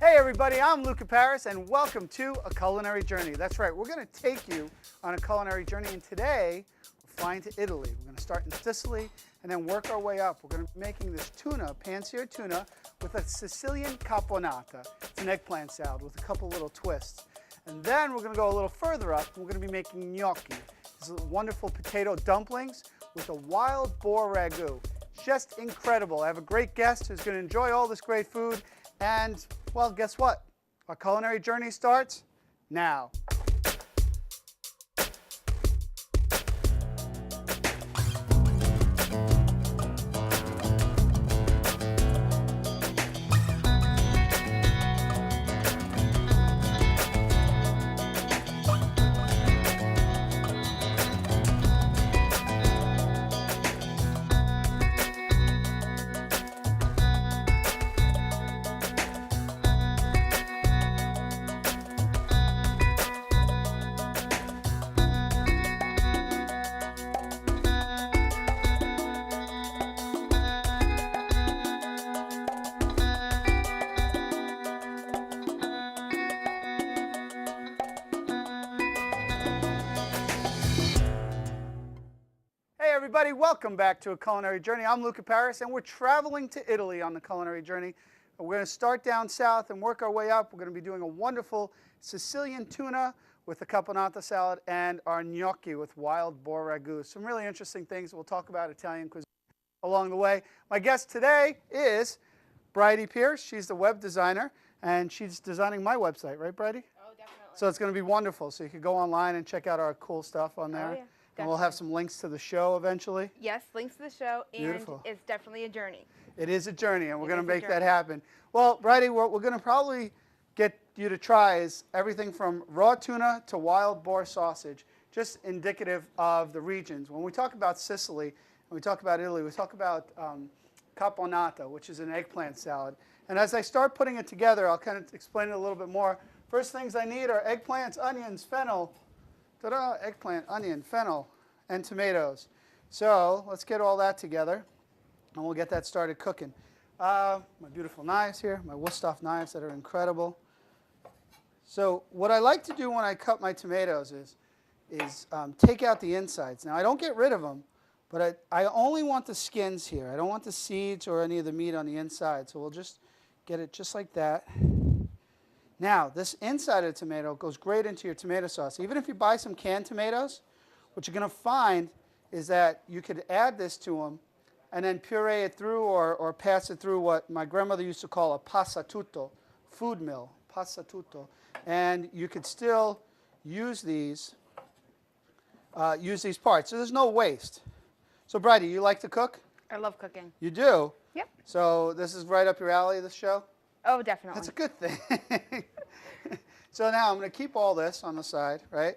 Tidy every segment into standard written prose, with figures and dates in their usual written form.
Hey everybody, I'm Luca Paris and welcome to A Culinary Journey. That's right, we're going to take you on a culinary journey, and today we're flying to Italy. We're going to start in Sicily and then work our way up. We're going to be making this tuna, pan-seared tuna, with a Sicilian Camponata. It's an eggplant salad with a couple little twists. And then we're going to go a little further up and we're going to be making gnocchi. These are wonderful potato dumplings with a wild boar ragu. Just incredible. I have a great guest who's going to enjoy all this great food. And, well, guess what? Our culinary journey starts now. Everybody, welcome back to A Culinary Journey. I'm Luca Paris, and we're traveling to Italy on the culinary journey. We're going to start down south and work our way up. We're going to be doing a wonderful Sicilian tuna with a Camponata salad and our gnocchi with wild boar ragu. Some really interesting things. We'll talk about Italian cuisine along the way. My guest today is Bridie Pearce. She's the web designer, and she's designing my website, right, Bridie? Oh, definitely. So it's going to be wonderful. So you can go online and check out our cool stuff on there. Oh, yeah. And we'll have some links to the show eventually. Yes, links to the show, and Beautiful. It's definitely a journey. It is a journey, and we're going to make that happen. Well, Bridie, what we're going to probably get you to try is everything from raw tuna to wild boar sausage, just indicative of the regions. When we talk about Sicily, and we talk about Italy, we talk about Camponata, which is an eggplant salad. And as I start putting it together, I'll kind of explain it a little bit more. First things I need are eggplants, onions, fennel, ta-da, eggplant, onion, fennel, and tomatoes. So let's get all that together, and we'll get that started cooking. My beautiful knives here, my Wusthof knives that are incredible. So what I like to do when I cut my tomatoes is take out the insides. Now, I don't get rid of them, but I only want the skins here. I don't want the seeds or any of the meat on the inside. So we'll just get it just like that. Now, this inside of the tomato goes great into your tomato sauce. Even if you buy some canned tomatoes, what you're going to find is that you could add this to them and then puree it through or pass it through what my grandmother used to call a passatutto, food mill, passatutto. And you could still use these parts. So there's no waste. So, Bridie, you like to cook? I love cooking. You do? Yep. So this is right up your alley, this show? Oh, definitely. That's a good thing. So now I'm going to keep all this on the side, right?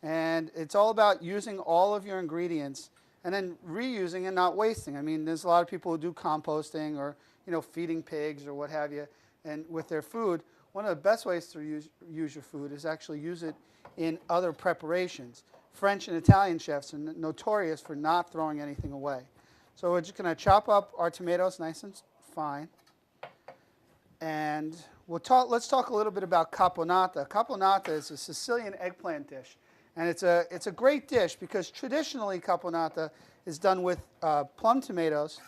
And it's all about using all of your ingredients and then reusing and not wasting. I mean, there's a lot of people who do composting or, feeding pigs or what have you, and with their food. One of the best ways to use your food is actually use it in other preparations. French and Italian chefs are notorious for not throwing anything away. So we're just going to chop up our tomatoes nice and fine. And let's talk a little bit about Camponata. Camponata is a Sicilian eggplant dish. And it's a great dish because traditionally Camponata is done with plum tomatoes,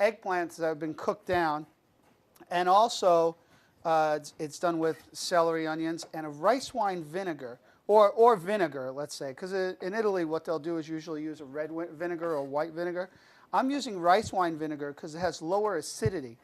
eggplants that have been cooked down, and also it's done with celery, onions, and a rice wine vinegar, or vinegar, let's say. Because in Italy, what they'll do is usually use a red vinegar or white vinegar. I'm using rice wine vinegar because it has lower acidity.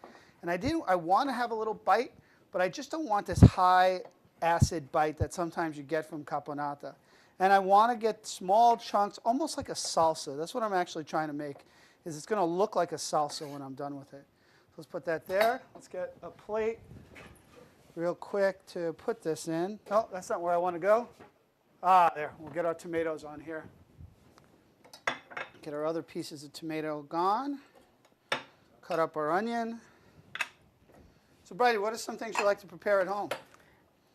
And I want to have a little bite, but I just don't want this high acid bite that sometimes you get from Camponata. And I want to get small chunks, almost like a salsa. That's what I'm actually trying to make, is it's going to look like a salsa when I'm done with it. So let's put that there. Let's get a plate real quick to put this in. Oh, that's not where I want to go. There. We'll get our tomatoes on here. Get our other pieces of tomato gone. Cut up our onion. So, Bridie, what are some things you like to prepare at home?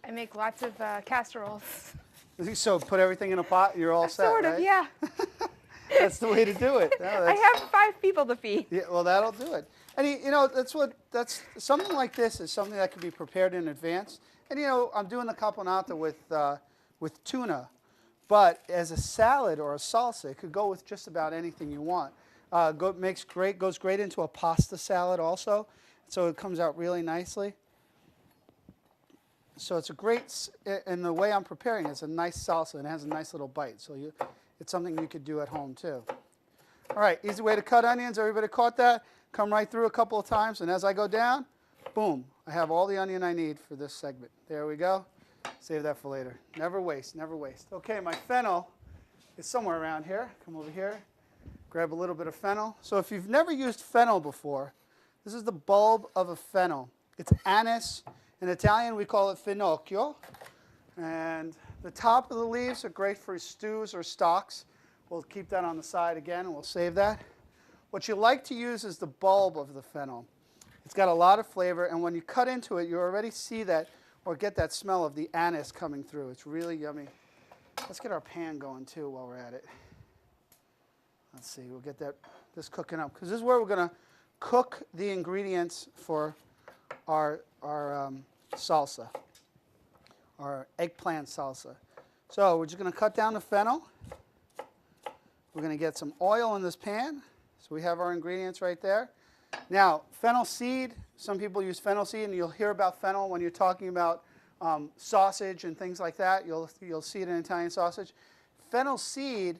I make lots of casseroles. So put everything in a pot, you're all set, Sort of, right? yeah. That's the way to do it. No, I have 5 people to feed. yeah, well, that'll do it. And that's something like this is something that can be prepared in advance. And I'm doing the Camponata with tuna, but as a salad or a salsa, it could go with just about anything you want. Goes great into a pasta salad also, so it comes out really nicely. So it's a great, and the way I'm preparing it is a nice salsa, and it has a nice little bite. So it's something you could do at home too. All right, easy way to cut onions. Everybody caught that? Come right through a couple of times, and as I go down, boom, I have all the onion I need for this segment. There we go. Save that for later. Never waste, never waste. Okay, my fennel is somewhere around here. Come over here, grab a little bit of fennel. So if you've never used fennel before, this is the bulb of a fennel. It's anise. In Italian, we call it finocchio. And the top of the leaves are great for stews or stocks. We'll keep that on the side again, and we'll save that. What you like to use is the bulb of the fennel. It's got a lot of flavor, and when you cut into it, you already see that or get that smell of the anise coming through. It's really yummy. Let's get our pan going, too, while we're at it. Let's see. We'll get this cooking up, because this is where we're going to cook the ingredients for our salsa, our eggplant salsa. So we're just going to cut down the fennel. We're going to get some oil in this pan. So we have our ingredients right there. Now, fennel seed, some people use fennel seed, and you'll hear about fennel when you're talking about sausage and things like that. You'll see it in Italian sausage. Fennel seed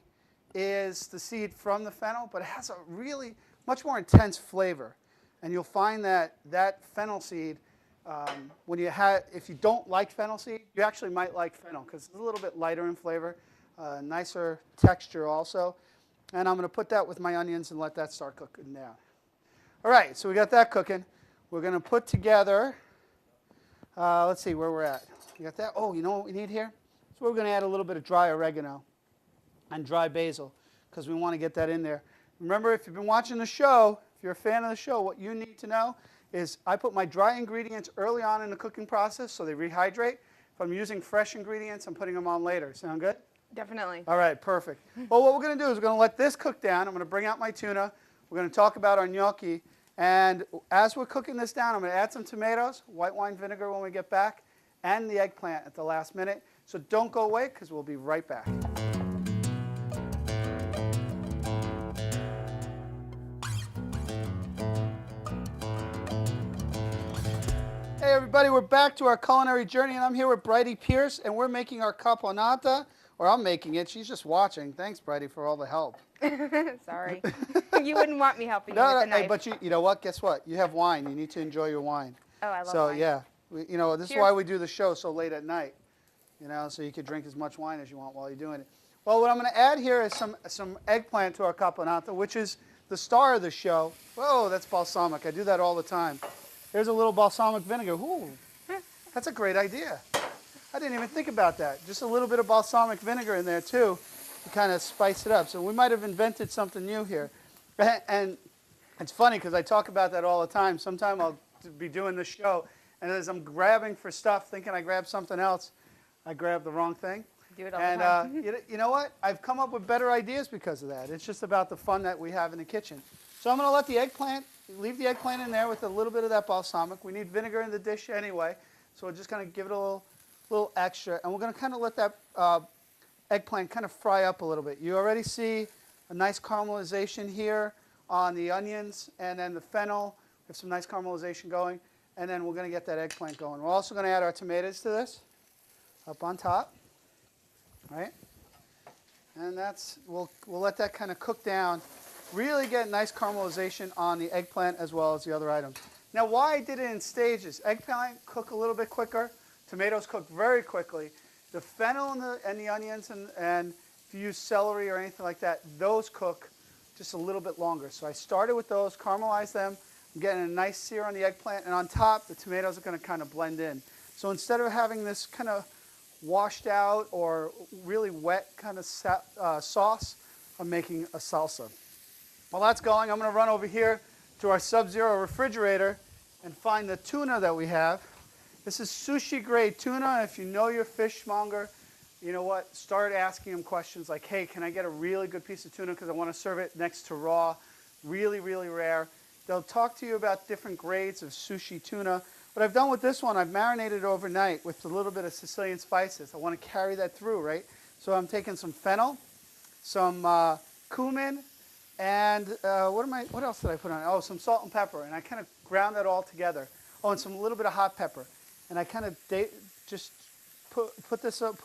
is the seed from the fennel, but it has a really much more intense flavor. And you'll find that fennel seed, if you don't like fennel seed, you actually might like fennel because it's a little bit lighter in flavor, nicer texture also. And I'm going to put that with my onions and let that start cooking down. All right, so we got that cooking. We're going to put together, let's see where we're at. We got that. Oh, you know what we need here? So we're going to add a little bit of dry oregano and dry basil because we want to get that in there. Remember, if you've been watching the show, if you're a fan of the show, what you need to know is I put my dry ingredients early on in the cooking process so they rehydrate. If I'm using fresh ingredients, I'm putting them on later. Sound good? Definitely. All right, perfect. Well, what we're going to do is we're going to let this cook down. I'm going to bring out my tuna. We're going to talk about our gnocchi. And as we're cooking this down, I'm going to add some tomatoes, white wine vinegar when we get back, and the eggplant at the last minute. So don't go away because we'll be right back. Hey everybody, we're back to our culinary journey, and I'm here with Bridie Pearce, and we're making our Camponata, or I'm making it. She's just watching. Thanks, Bridie, for all the help. Sorry. You wouldn't want me helping you with the knife. Hey, but you know what? Guess what? You have wine. You need to enjoy your wine. Oh, I love wine. So yeah, this is why we do the show so late at night. So you could drink as much wine as you want while you're doing it. Well, what I'm going to add here is some eggplant to our Camponata, which is the star of the show. Whoa, that's balsamic. I do that all the time. Here's a little balsamic vinegar. Ooh, that's a great idea. I didn't even think about that. Just a little bit of balsamic vinegar in there, too, to kind of spice it up. So we might have invented something new here. And it's funny because I talk about that all the time. Sometime I'll be doing this show, and as I'm grabbing for stuff, thinking I grabbed something else, I grab the wrong thing. Do it all the time. You know what? I've come up with better ideas because of that. It's just about the fun that we have in the kitchen. So I'm going to let leave the eggplant in there with a little bit of that balsamic. We need vinegar in the dish anyway, so we're just going to give it a little extra. And we're going to kind of let that eggplant kind of fry up a little bit. You already see a nice caramelization here on the onions and then the fennel. We have some nice caramelization going. And then we're going to get that eggplant going. We're also going to add our tomatoes to this up on top. Right? And we'll let that kind of cook down. Really get nice caramelization on the eggplant as well as the other items. Now, why I did it in stages? Eggplant cook a little bit quicker. Tomatoes cook very quickly. The fennel and the onions and if you use celery or anything like that, those cook just a little bit longer. So I started with those, caramelized them. I'm getting a nice sear on the eggplant, and on top, the tomatoes are going to kind of blend in. So instead of having this kind of washed out or really wet kind of sauce, I'm making a salsa. While that's going, I'm going to run over here to our Sub-Zero refrigerator and find the tuna that we have. This is sushi grade tuna. If you know your fishmonger, you know what, start asking them questions like, hey, can I get a really good piece of tuna because I want to serve it next to raw, really, really rare. They'll talk to you about different grades of sushi tuna. What I've done with this one, I've marinated overnight with a little bit of Sicilian spices. I want to carry that through, right? So I'm taking some fennel, some cumin, and what else did I put on it? Oh, some salt and pepper, and I kind of ground that all together. Oh, and some little bit of hot pepper, and I kind of just put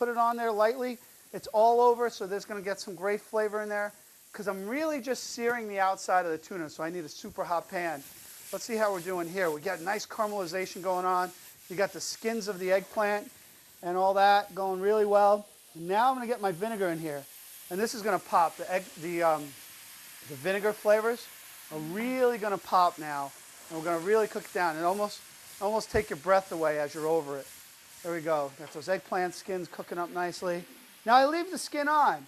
it on there lightly. It's all over, so there's going to get some great flavor in there. Because I'm really just searing the outside of the tuna, so I need a super hot pan. Let's see how we're doing here. We got nice caramelization going on. You got the skins of the eggplant and all that going really well. And now I'm going to get my vinegar in here, and this is going to pop. The vinegar flavors are really going to pop now, and we're going to really cook it down and almost take your breath away as you're over it. There we go. Got those eggplant skins cooking up nicely. Now I leave the skin on.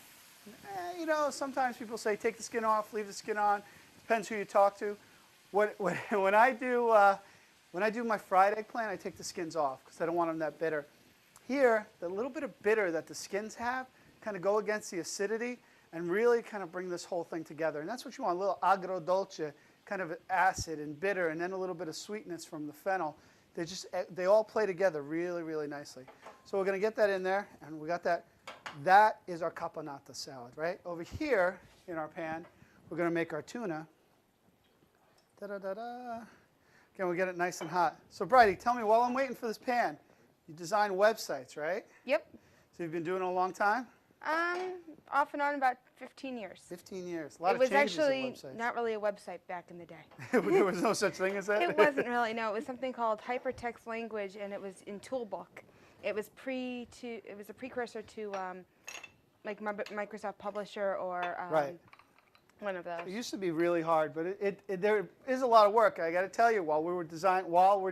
You know, sometimes people say take the skin off, leave the skin on. Depends who you talk to. When I do my fried eggplant, I take the skins off because I don't want them that bitter. Here, the little bit of bitter that the skins have kind of go against the acidity and really kind of bring this whole thing together. And that's what you want, a little agrodolce, kind of acid and bitter, and then a little bit of sweetness from the fennel. They all play together really, really nicely. So we're going to get that in there, and we got that. That is our Camponata salad, right? Over here in our pan, we're going to make our tuna. Da-da-da-da. Again, we get it nice and hot. So, Bridie, tell me, while I'm waiting for this pan, you design websites, right? Yep. So you've been doing it a long time? Off and on about 15 years. 15 years. A lot of changes. It was actually not really a website back in the day. There was no such thing as that? It wasn't really, no. It was something called hypertext language, and it was in Toolbook. It was a precursor to like Microsoft Publisher or right. One of those. It used to be really hard, but there is a lot of work. I got to tell you, while we're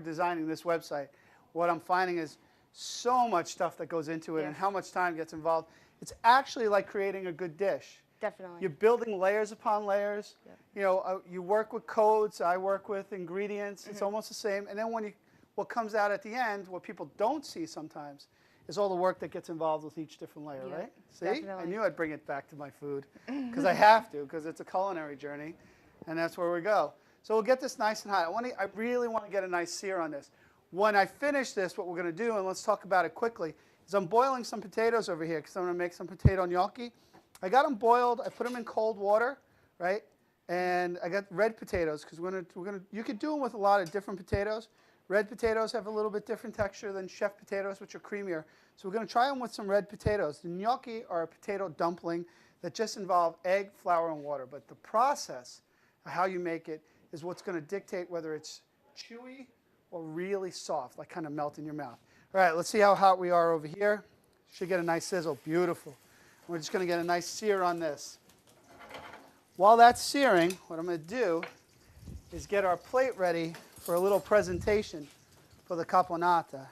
designing this website, what I'm finding is so much stuff that goes into it and how much time gets involved. It's actually like creating a good dish. Definitely. You're building layers upon layers. Yep. You know, you work with codes. I work with ingredients. Mm-hmm. It's almost the same. And then what comes out at the end, what people don't see sometimes, is all the work that gets involved with each different layer, right? See? Definitely. I knew I'd bring it back to my food because I have to, because it's a culinary journey, and that's where we go. So we'll get this nice and hot. I really want to get a nice sear on this. When I finish this, what we're going to do, and let's talk about it quickly, is I'm boiling some potatoes over here because I'm going to make some potato gnocchi. I got them boiled. I put them in cold water, right? And I got red potatoes because you could do them with a lot of different potatoes. Red potatoes have a little bit different texture than chef potatoes, which are creamier. So we're going to try them with some red potatoes. The gnocchi are a potato dumpling that just involve egg, flour, and water. But the process of how you make it is what's going to dictate whether it's chewy or really soft, like kind of melt in your mouth. All right, let's see how hot we are over here. Should get a nice sizzle. Beautiful. We're just going to get a nice sear on this. While that's searing, what I'm going to do is get our plate ready for a little presentation for the Camponata.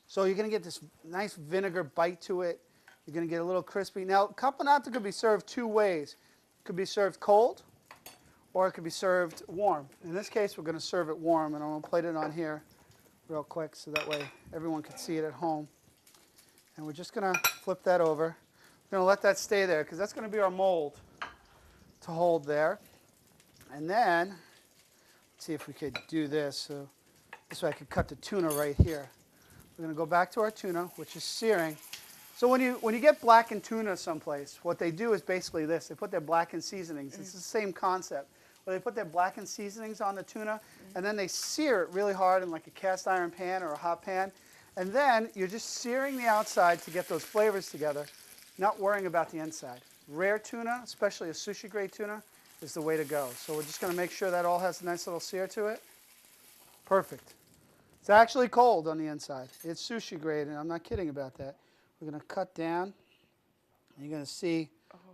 So you're going to get this nice vinegar bite to it. You're going to get a little crispy. Now, Camponata could be served two ways. It could be served cold, or it could be served warm. In this case, we're going to serve it warm, and I'm going to plate it on here real quick so that way everyone can see it at home. And we're just going to flip that over. We're going to let that stay there because that's going to be our mold to hold there. And then, let's see if we could do this. So this way I could cut the tuna right here. We're going to go back to our tuna, which is searing. So when you get blackened tuna someplace, what they do is basically this. They put their blackened seasonings. It's the same concept. Where they put their blackened seasonings on the tuna, and then they sear it really hard in like a cast iron pan or a hot pan. And then you're just searing the outside to get those flavors together, not worrying about the inside. Rare tuna, especially a sushi grade tuna, is the way to go. So we're just going to make sure that all has a nice little sear to it. Perfect. It's actually cold on the inside. It's sushi grade, and I'm not kidding about that. We're going to cut down, and you're going to see,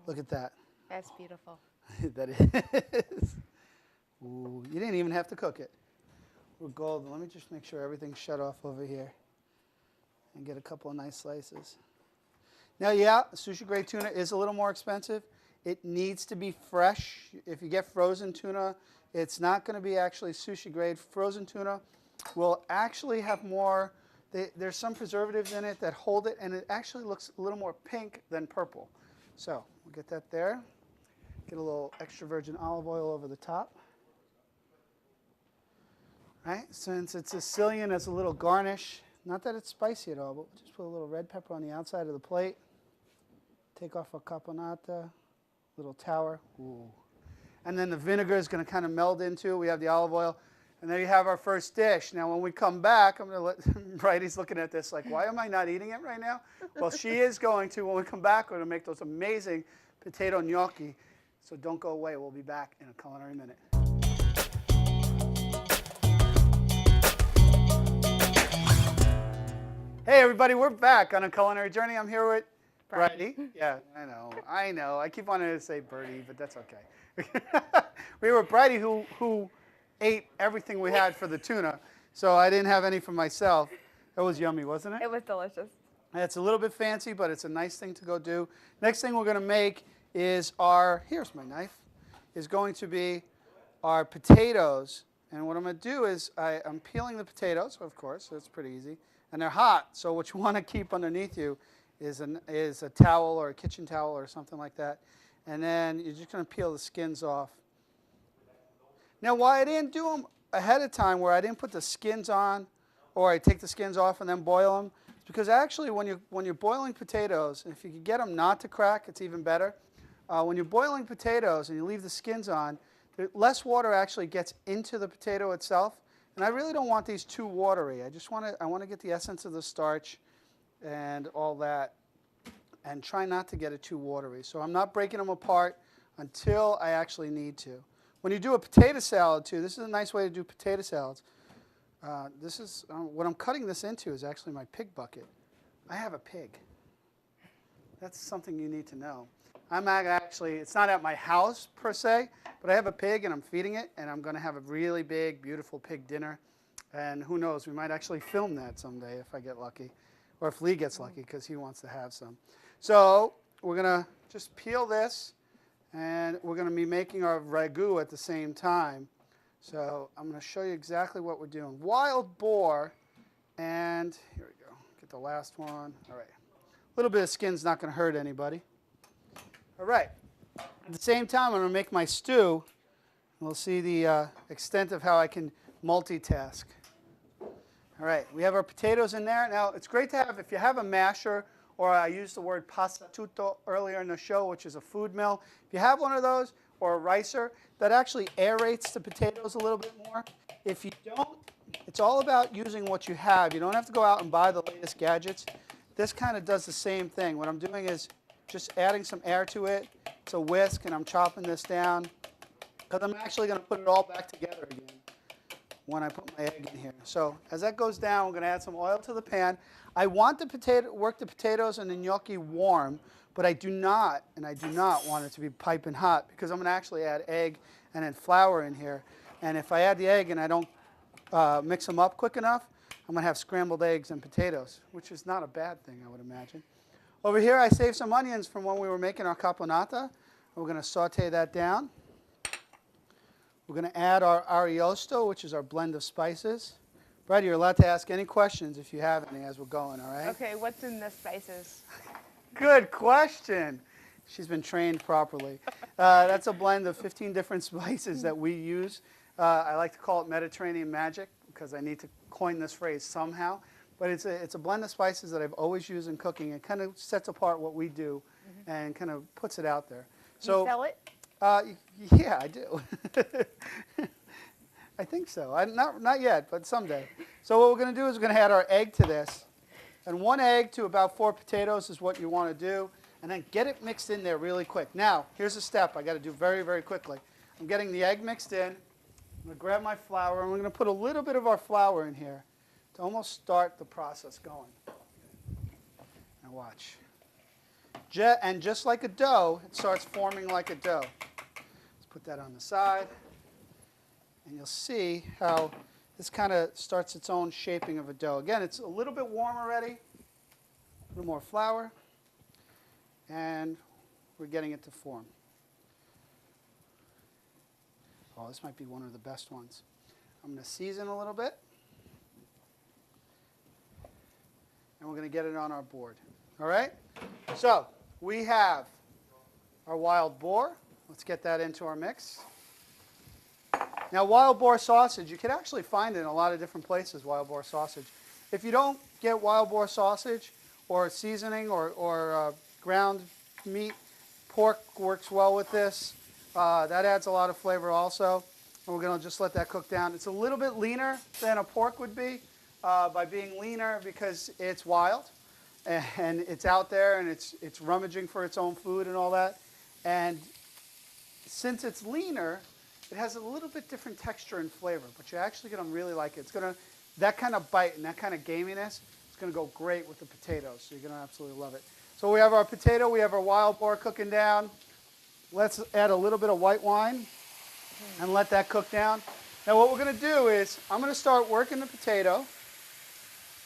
look at that. That's beautiful. That is. Ooh, you didn't even have to cook it. We're golden. Let me just make sure everything's shut off over here and get a couple of nice slices. Now, yeah, sushi grade tuna is a little more expensive. It needs to be fresh. If you get frozen tuna, it's not going to be actually sushi grade. Frozen tuna will actually have more there's some preservatives in it that hold it, and it actually looks a little more pink than purple. So we'll get that there. Get a little extra virgin olive oil over the top. Right? Since it's Sicilian, as a little garnish. Not that it's spicy at all, but we'll just put a little red pepper on the outside of the plate. Take off our Camponata, little tower. Ooh. And then the vinegar is going to kind of meld into. We have the olive oil. And there you have our first dish. Now, when we come back, I'm going to let Bridie's looking at this like, why am I not eating it right now? Well, she is going to. When we come back, we're going to make those amazing potato gnocchi. So don't go away. We'll be back in a culinary minute. Hey, everybody, we're back on a culinary journey. I'm here with Bridie. Yeah, I know. I keep wanting to say Birdie, but that's okay. We're with Bridie, who ate everything we had for the tuna, so I didn't have any for myself. It was yummy, wasn't it? It was delicious. It's a little bit fancy, but it's a nice thing to go do. Next thing we're going to make is here's my knife, is going to be our potatoes. And what I'm going to do is I'm peeling the potatoes, of course, so it's pretty easy. And they're hot, so what you want to keep underneath you is a towel or a kitchen towel or something like that. And then you're just going to peel the skins off. Now, why I didn't do them ahead of time, where I didn't put the skins on, or I take the skins off and then boil them, is because actually when you're boiling potatoes, if you can get them not to crack, it's even better. When you're boiling potatoes and you leave the skins on, less water actually gets into the potato itself. And I really don't want these too watery. I want to get the essence of the starch and all that, and try not to get it too watery. So I'm not breaking them apart until I actually need to. When you do a potato salad too, this is a nice way to do potato salads. This is what I'm cutting this into is actually my pig bucket. I have a pig. That's something you need to know. I'm actually, it's not at my house per se, but I have a pig and I'm feeding it, and I'm going to have a really big, beautiful pig dinner. And who knows, we might actually film that someday if I get lucky, or if Lee gets lucky because he wants to have some. So we're going to just peel this, and we're going to be making our ragu at the same time. So I'm going to show you exactly what we're doing. Wild boar, and here we go. Get the last one. All right. A little bit of skin's not going to hurt anybody. All right. At the same time, I'm going to make my stew. We'll see the extent of how I can multitask. All right. We have our potatoes in there. Now, it's great to have, if you have a masher, or I used the word passatutto earlier in the show, which is a food mill. If you have one of those, or a ricer, that actually aerates the potatoes a little bit more. If you don't, it's all about using what you have. You don't have to go out and buy the latest gadgets. This kind of does the same thing. What I'm doing is just adding some air to it. It's a whisk, and I'm chopping this down, because I'm actually going to put it all back together again when I put my egg in here. So as that goes down, we're going to add some oil to the pan. I want work the potatoes and the gnocchi warm, but I do not want it to be piping hot, because I'm going to actually add egg and then flour in here. And if I add the egg and I don't mix them up quick enough, I'm going to have scrambled eggs and potatoes, which is not a bad thing, I would imagine. Over here, I saved some onions from when we were making our camponata. We're going to saute that down. We're going to add our ariosto, which is our blend of spices. Bridie, you're allowed to ask any questions if you have any as we're going, all right? Okay, what's in the spices? Good question. She's been trained properly. That's a blend of 15 different spices that we use. I like to call it Mediterranean magic, because I need to coin this phrase somehow. But it's a blend of spices that I've always used in cooking. It kind of sets apart what we do and kind of puts it out there. So, you sell it? Yeah, I do. I think so. Not yet, but someday. So what we're going to do is we're going to add our egg to this. And 1 egg to about 4 potatoes is what you want to do. And then get it mixed in there really quick. Now, here's a step I got to do very, very quickly. I'm getting the egg mixed in. I'm going to grab my flour, and we're going to put a little bit of our flour in here to almost start the process going. Now watch. And just like a dough, it starts forming like a dough. Let's put that on the side. And you'll see how this kind of starts its own shaping of a dough. Again, it's a little bit warm already. A little more flour. And we're getting it to form. Oh, this might be one of the best ones. I'm going to season a little bit. we're going to get it on our board. All right? So we have our wild boar. Let's get that into our mix. Now, wild boar sausage, you can actually find it in a lot of different places, wild boar sausage. If you don't get wild boar sausage or seasoning or ground meat, pork works well with this. That adds a lot of flavor also. And we're going to just let that cook down. It's a little bit leaner than a pork would be by being leaner because it's wild and it's out there and it's rummaging for its own food and all that. And since it's leaner, it has a little bit different texture and flavor, but you're actually going to really like it. It's going to, that kind of bite and that kind of gaminess, it's going to go great with the potatoes, so you're going to absolutely love it. So we have our potato, we have our wild boar cooking down. Let's add a little bit of white wine and let that cook down. Now what we're going to do is, I'm going to start working the potato.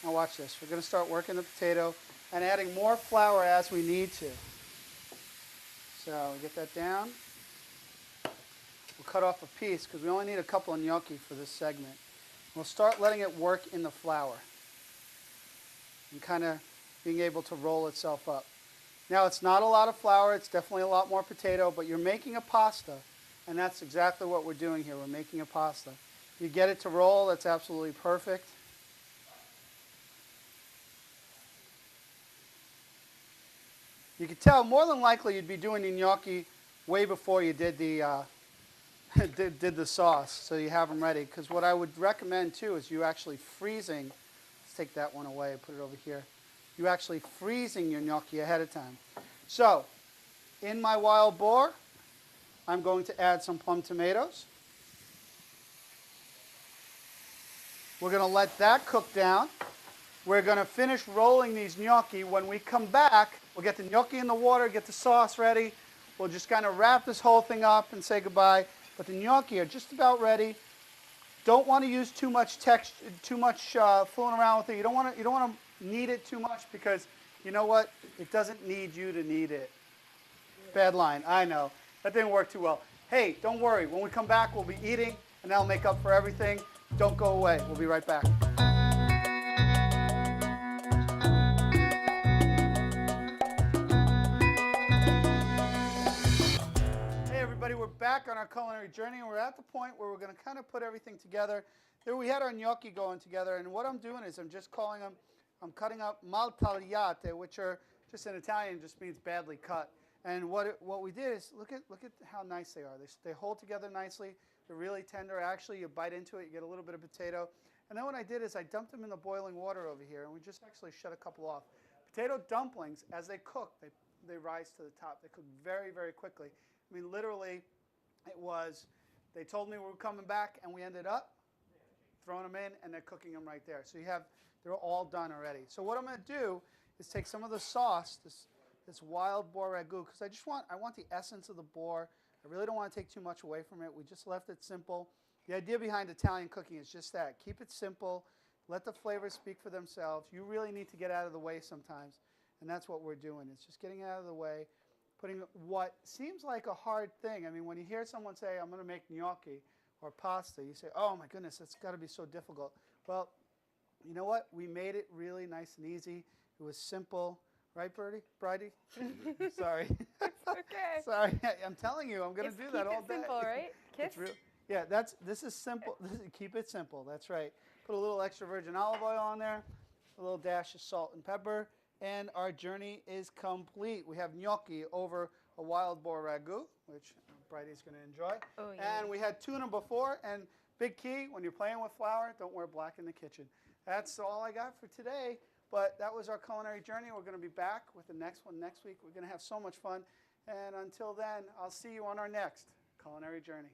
Now watch this. We're going to start working the potato and adding more flour as we need to. So get that down. We'll cut off a piece because we only need a couple of gnocchi for this segment. We'll start letting it work in the flour and kind of being able to roll itself up. Now it's not a lot of flour, it's definitely a lot more potato, but you're making a pasta, and that's exactly what we're doing here. We're making a pasta. You get it to roll, that's absolutely perfect. You can tell more than likely you'd be doing the gnocchi way before you did the did the sauce, so you have them ready. Because what I would recommend too is you actually freezing. Let's take that one away and put it over here. You actually freezing your gnocchi ahead of time. So, in my wild boar, I'm going to add some plum tomatoes. We're going to let that cook down. We're going to finish rolling these gnocchi. When we come back, we'll get the gnocchi in the water, get the sauce ready. We'll just kind of wrap this whole thing up and say goodbye. But the gnocchi are just about ready. Don't want to use too much fooling around with it. You don't want to knead it too much because you know what? It doesn't need you to knead it. Bad line, I know. That didn't work too well. Hey, don't worry. When we come back, we'll be eating, and that'll make up for everything. Don't go away. We'll be right back. We're back on our culinary journey, and we're at the point where we're going to kind of put everything together. There we had our gnocchi going together, and what I'm doing is I'm just calling them, I'm cutting up mal tagliate, which are just in Italian just means badly cut. And what we did is look at how nice they are. They hold together nicely. They're really tender. Actually, you bite into it, you get a little bit of potato. And then what I did is I dumped them in the boiling water over here, and we just actually shut a couple off. Potato dumplings, as they cook, they rise to the top. They cook very, very quickly. I mean, literally, it was, they told me we were coming back, and we ended up throwing them in, and they're cooking them right there. So they're all done already. So what I'm going to do is take some of the sauce, this wild boar ragu, because I want the essence of the boar. I really don't want to take too much away from it. We just left it simple. The idea behind Italian cooking is just that. Keep it simple. Let the flavors speak for themselves. You really need to get out of the way sometimes, and that's what we're doing. It's just getting out of the way. Putting what seems like a hard thing. I mean, when you hear someone say, I'm going to make gnocchi or pasta, you say, oh my goodness, that's got to be so difficult. Well, you know what? We made it really nice and easy. It was simple. Right, Bridie? Sorry. Okay. Sorry. I'm telling you, I'm going to do that all day. Keep it simple, right? Kiss? Yeah, this is simple. Keep it simple. That's right. Put a little extra virgin olive oil on there, a little dash of salt and pepper. And our journey is complete. We have gnocchi over a wild boar ragu, which Bridie's going to enjoy. Oh, yeah. And we had tuna before. And big key, when you're playing with flour, don't wear black in the kitchen. That's all I got for today. But that was our culinary journey. We're going to be back with the next one next week. We're going to have so much fun. And until then, I'll see you on our next culinary journey.